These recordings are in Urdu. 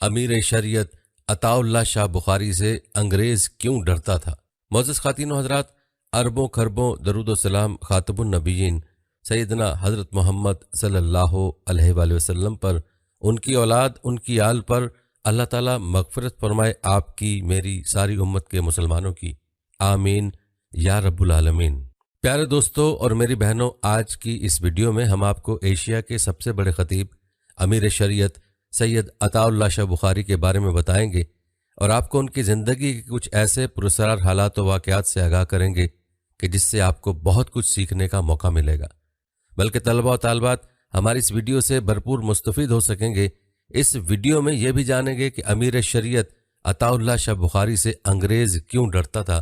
امیر شریعت عطا اللہ شاہ بخاری سے انگریز کیوں ڈرتا تھا؟ معزز خواتین و حضرات، اربوں خربوں درود و سلام خاتم النبیین سیدنا حضرت محمد صلی اللہ علیہ وآلہ وسلم پر، ان کی اولاد، ان کی آل پر اللہ تعالیٰ مغفرت فرمائے، آپ کی، میری، ساری امت کے مسلمانوں کی، آمین یا رب العالمین۔ پیارے دوستوں اور میری بہنوں، آج کی اس ویڈیو میں ہم آپ کو ایشیا کے سب سے بڑے خطیب امیر شریعت سید عطا اللہ شاہ بخاری کے بارے میں بتائیں گے اور آپ کو ان کی زندگی کے کچھ ایسے پراسرار حالات و واقعات سے آگاہ کریں گے کہ جس سے آپ کو بہت کچھ سیکھنے کا موقع ملے گا، بلکہ طلبہ و طالبات ہماری اس ویڈیو سے بھرپور مستفید ہو سکیں گے۔ اس ویڈیو میں یہ بھی جانیں گے کہ امیر شریعت عطا اللہ شاہ بخاری سے انگریز کیوں ڈرتا تھا،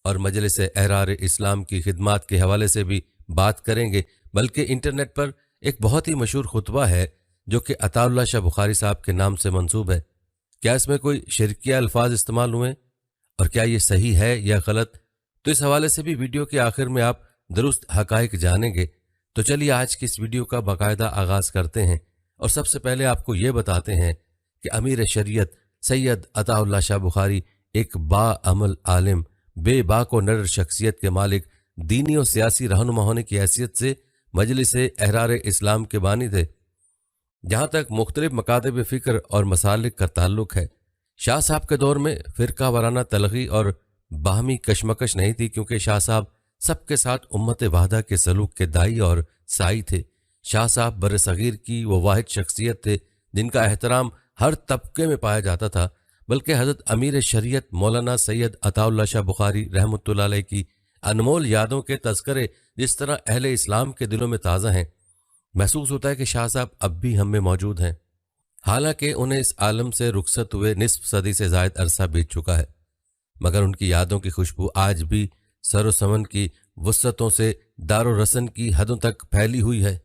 اور مجلس احرار اسلام کی خدمات کے حوالے سے بھی بات کریں گے، بلکہ انٹرنیٹ پر ایک بہت ہی مشہور خطبہ ہے جو کہ عطا اللہ شاہ بخاری صاحب کے نام سے منسوب ہے۔ کیا اس میں کوئی شرکیہ الفاظ استعمال ہوئے اور کیا یہ صحیح ہے یا غلط؟ تو اس حوالے سے بھی ویڈیو کے آخر میں آپ درست حقائق جانیں گے۔ تو چلیے آج کی اس ویڈیو کا باقاعدہ آغاز کرتے ہیں، اور سب سے پہلے آپ کو یہ بتاتے ہیں کہ امیر شریعت سید عطا اللہ شاہ بخاری ایک با عمل عالم، بے باک و نر شخصیت کے مالک، دینی و سیاسی رہنما ہونے کی حیثیت سے مجلس احرار اسلام کے بانی تھے۔ جہاں تک مختلف مکاتب فکر اور مسالک کا تعلق ہے، شاہ صاحب کے دور میں فرقہ وارانہ تلخی اور باہمی کشمکش نہیں تھی، کیونکہ شاہ صاحب سب کے ساتھ امت وحدہ کے سلوک کے دائی اور سائی تھے۔ شاہ صاحب بر صغیر کی وہ واحد شخصیت تھے جن کا احترام ہر طبقے میں پایا جاتا تھا، بلکہ حضرت امیر شریعت مولانا سید عطا اللہ شاہ بخاری رحمۃ اللہ علیہ کی انمول یادوں کے تذکرے جس طرح اہل اسلام کے دلوں میں تازہ ہیں، محسوس ہوتا ہے کہ شاہ صاحب اب بھی ہم میں موجود ہیں، حالانکہ انہیں اس عالم سے رخصت ہوئے نصف صدی سے زائد عرصہ بیت چکا ہے، مگر ان کی یادوں کی خوشبو آج بھی سر و سمن کی وسعتوں سے دار و رسن کی حدوں تک پھیلی ہوئی ہے۔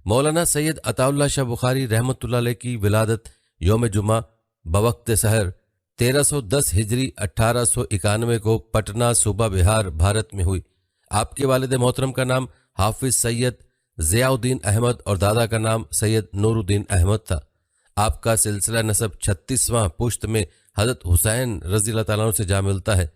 مولانا سید عطا اللہ شاہ بخاری رحمۃ اللہ علیہ کی ولادت یوم جمعہ بوقت سحر 1310 ہجری 1891 کو پٹنہ صوبہ بہار بھارت میں ہوئی۔ آپ کے والد محترم کا نام حافظ سید ضیاء الدین احمد اور دادا کا نام سید نور الدین احمد تھا۔ آپ کا سلسلہ نسب 36واں پشت میں حضرت حسین رضی اللہ تعالیٰ عنہ سے جا ملتا ہے۔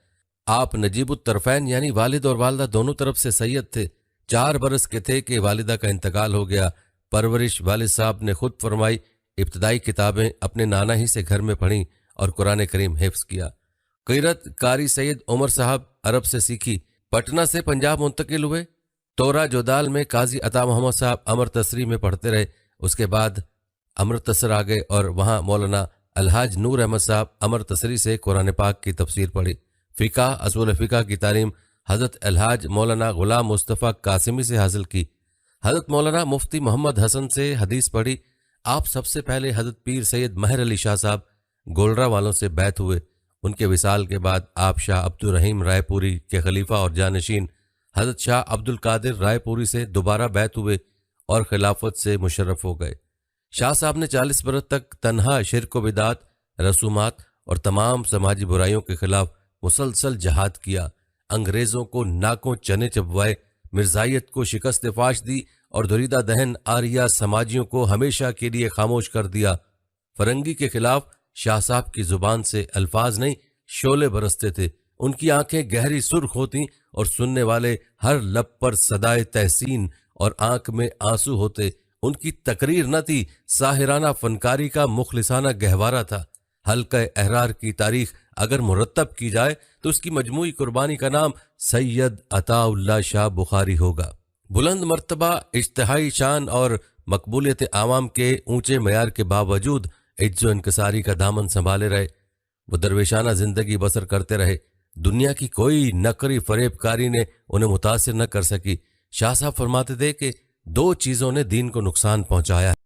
آپ نجیب الطرفین یعنی والد اور والدہ دونوں طرف سے سید تھے۔ 4 برس کے تھے کہ والدہ کا انتقال ہو گیا۔ پرورش والد صاحب نے خود فرمائی، ابتدائی کتابیں اپنے نانا ہی سے گھر میں پڑھیں اور قرآن کریم حفظ کیا۔ قرأت قاری سید عمر صاحب عرب سے سیکھی، پٹنہ سے پنجاب منتقل ہوئے۔ تورا جودال میں قاضی عطا محمد صاحب امرتسری میں پڑھتے رہے، اس کے بعد امرتسر آ گئے اور وہاں مولانا الحاج نور احمد صاحب امرتسری سے قرآن پاک کی تفسیر پڑھی۔ فقہ، اصول فقہ کی تعلیم حضرت الحاج مولانا غلام مصطفیٰ قاسمی سے حاصل کی۔ حضرت مولانا مفتی محمد حسن سے حدیث پڑھی۔ آپ سب سے پہلے حضرت پیر سید مہر علی شاہ صاحب گولرا والوں سے بیعت ہوئے۔ ان کے وصال کے بعد آپ شاہ عبد الرحیم رائے پوری کے خلیفہ اور جانشین حضرت شاہ عبد القادر رائے پوری سے دوبارہ بیعت ہوئے اور خلافت سے مشرف ہو گئے۔ شاہ صاحب نے 40 برس تک تنہا شرک و بدعت، رسومات اور تمام سماجی برائیوں کے خلاف مسلسل جہاد کیا، انگریزوں کو ناکوں چنے چبوائے، مرزائیت کو شکست فاش دی اور دریدہ دہن آریہ سماجیوں کو ہمیشہ کے لیے خاموش کر دیا۔ فرنگی کے خلاف شاہ صاحب کی زبان سے الفاظ نہیں، شعلے برستے تھے۔ ان کی آنکھیں گہری سرخ ہوتیں اور سننے والے ہر لب پر صدائے تحسین اور آنکھ میں آنسو ہوتے۔ ان کی تقریر نہ تھی، ساحرانہ فنکاری کا مخلصانہ گہوارہ تھا۔ حلقہ احرار کی تاریخ اگر مرتب کی جائے تو اس کی مجموعی قربانی کا نام سید عطا اللہ شاہ بخاری ہوگا۔ بلند مرتبہ، اجتہائی شان اور مقبولیت عوام کے اونچے معیار کے باوجود عجز و انکساری کا دامن سنبھالے رہے۔ وہ درویشانہ زندگی بسر کرتے رہے۔ دنیا کی کوئی نقری فریب کاری نے انہیں متاثر نہ کر سکی۔ شاہ صاحب فرماتے تھے کہ 2 چیزوں نے دین کو نقصان پہنچایا ہے،